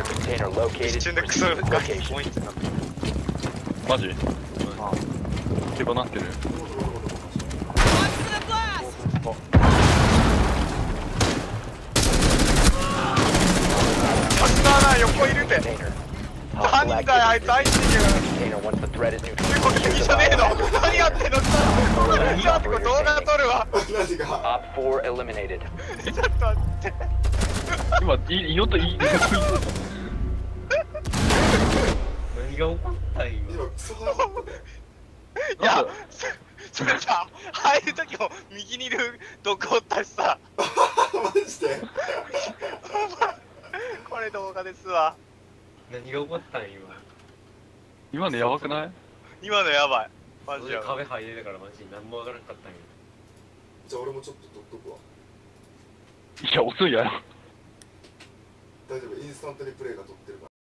a container located. 一瞬でクソが Location. ポイントになってる。マジ手放ってる。さすがな、横いるて。 Container. なんだよ、あいつ相手に言う。 Container once the threat is 中 neutralized. 国的じゃねえの。何やってんの。ちょっと待って、これ動画撮るわ。何が Op 4 eliminated. ちょっと待って。今いい音いい。何が起こったん今。今クソいや、それさ、入るときも右にいる毒おったしさ。マジでこれ動画ですわ。何が起こったん今。今のやばくない？今のやばい。マジやばい。壁入れたからマジ何もわからなかったんよ。じゃあ俺もちょっと取っとくわ。いや遅いやろ。大丈夫、インスタントリプレイが撮ってるか